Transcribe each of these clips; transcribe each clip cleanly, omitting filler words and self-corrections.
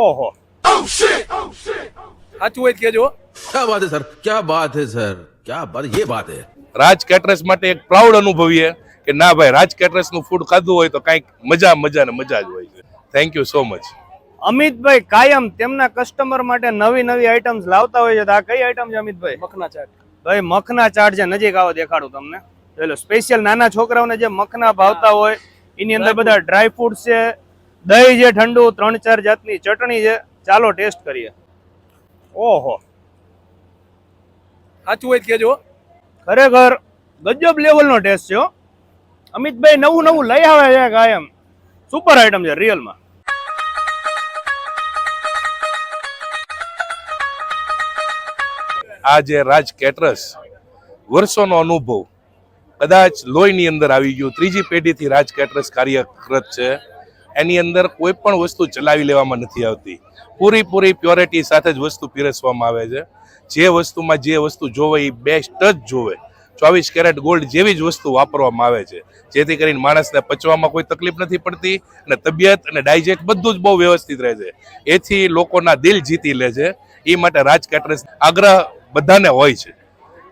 ઓહો, સાચું હોય કેજો. क्या बात है सर, क्या बात है सर, क्या बात, ये बात है। રાજ કેટરર્સ માટે એક પ્રાઉડ અનુભવીએ કે ના ભાઈ, રાજ કેટરર્સ નું ફૂડ ખાધું હોય તો કઈક મજા મજા ને મજા જ હોય છે. Thank you so much. Amitbhai કાયમ તેમના કસ્ટમર માટે નવી નવી આઈટમ્સ લાવતા હોય છે. તો આ કઈ આઈટમ છે અમિતભાઈ? મખના ચાટ. ભાઈ મખના ચાટ છે, નજીક આવો દેખાડું તમને. ચલો, સ્પેશિયલ નાના છોકરાઓને જે મખના ભાવતા હોય એની અંદર બધા ડ્રાય ફ્રૂટ્સ છે, દહીં છે ઠંડુ, 3-4 જાતની ચટણી છે. ચાલો ટેસ્ટ કરીએ. ઓહો, સાચું હોય કેજો. ખરેખર ગજબ લેવલનો ટેસ્ટ છે હો. અમિતભાઈ નવું નવું લઈ આવે છે કાયમ. સુપર આઈટમ છે રિયલમાં. આ જે રાજ કેટરર્સ વર્ષોનો અનુભવ કદાચ લોહીની અંદર આવી ગયું. ત્રીજી પેઢીથી રાજ કેટરર્સ કાર્યરત છે. એની અંદર કોઈ પણ વસ્તુ ચલાવી લેવામાં નથી આવતી. પૂરી પ્યોરિટી સાથે જ વસ્તુ પીરસવામાં આવે છે. જે વસ્તુમાં જે વસ્તુ જોવે એ બેસ્ટ જ જોવે. 24 કેરેટ ગોલ્ડ જેવી જ વસ્તુ વાપરવામાં આવે છે, જેથી કરીને માણસને પચવામાં કોઈ તકલીફ નથી પડતી અને તબિયત અને ડાયજેસ્ટ બધું જ બહુ વ્યવસ્થિત રહે છે. એથી લોકોના દિલ જીતી લે છે. એ માટે રાજ કેટરર્સ આગ્રહ બધાને હોય છે.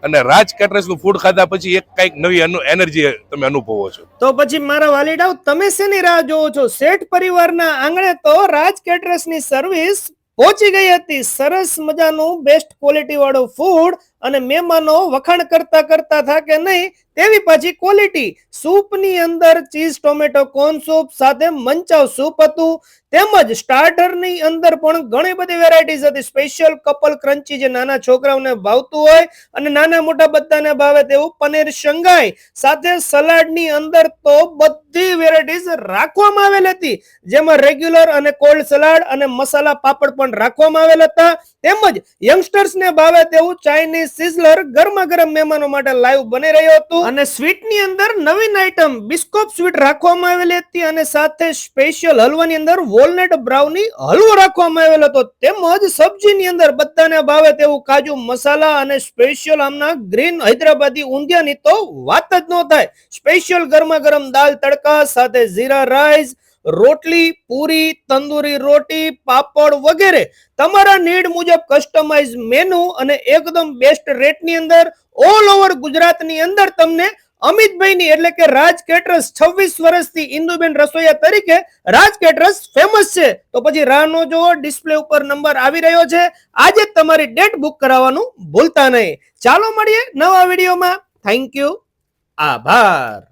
અને રાજ કેટરર્સ નું ફૂડ ખાધા પછી એક કઈક નવી એનર્જી તમે અનુભવો છો. તો પછી મારા વાલીડાઓ, તમે શેની રાહ જોવો છો? શેઠ પરિવારના આંગણે તો રાજ કેટરર્સ ની સર્વિસ પહોંચી ગઈ હતી. સરસ મજાનું બેસ્ટ ક્વોલિટી વાળું ફૂડ અને મહેમાનો વખાણ કરતા કરતા થાકે નહીં તેવી પાછી ક્વોલિટી. સૂપની અંદર ચીઝ ટોમેટો કોર્ન સૂપ સાથે મંચાવ સૂપ હતું, તેમજ સ્ટાર્ટરની અંદર પણ ઘણી બધી વેરાયટીઝ હતી. સ્પેશિયલ કપલ ક્રન્ચી જે નાના છોકરાઓને ભાવતું હોય અને નાના મોટા બધાને ભાવે તેવું પનીર શંઘાઈ સાથે સલાડની અંદર તો બધી વેરાયટીઝ રાખવામાં આવેલ હતી, જેમાં રેગ્યુલર અને કોલ્ડ સલાડ અને મસાલા પાપડ પણ રાખવામાં આવેલ હતા. તેમજ યંગસ્ટર્સને ભાવે તેવું ચાઇનીઝ સિઝલર ગરમા ગરમ મહેમાનો માટે લાઈવ બની રહ્યો હતું. અને સ્વીટની અંદર નવીન આઈટમ બિસ્કોપ સ્વીટ રાખવામાં આવેલી હતી અને સાથે સ્પેશિયલ હલવાની અંદર વોલનટ બ્રાઉની હલવો રાખવામાં આવેલો હતો. તેમજ સબ્જીની અંદર બધાને ભાવે તેવું કાજુ મસાલા અને સ્પેશિયલ આમના ગ્રીન હૈદરાબાદી ઊંધિયાની તો વાત જ ન થાય. સ્પેશિયલ ગરમા ગરમ દાલ તડકા સાથે જીરા રાઈસ, રોટલી, પૂરી, તંદૂરી રોટી, પાપડ વગેરે તમારા નીડ મુજબ કસ્ટમાઇઝ મેનુ અને એકદમ બેસ્ટ રેટની અંદર ઓલ ઓવર ગુજરાતની અંદર તમને અમિતભાઈની એટલે કે રાજ કેટરર્સ 26 વર્ષથી ઇન્દુબેન રસોઈયા તરીકે રાજ કેટરર્સ ફેમસ છે. તો પછી રાહ ન જોવો, ડિસ્પ્લે ઉપર નંબર આવી રહ્યો છે. આજે જ તમારી ડેટ બુક કરાવવાનું ભૂલતા નહીં. ચાલો મળીએ નવા વિડીયોમાં. થેન્ક યુ, આભાર.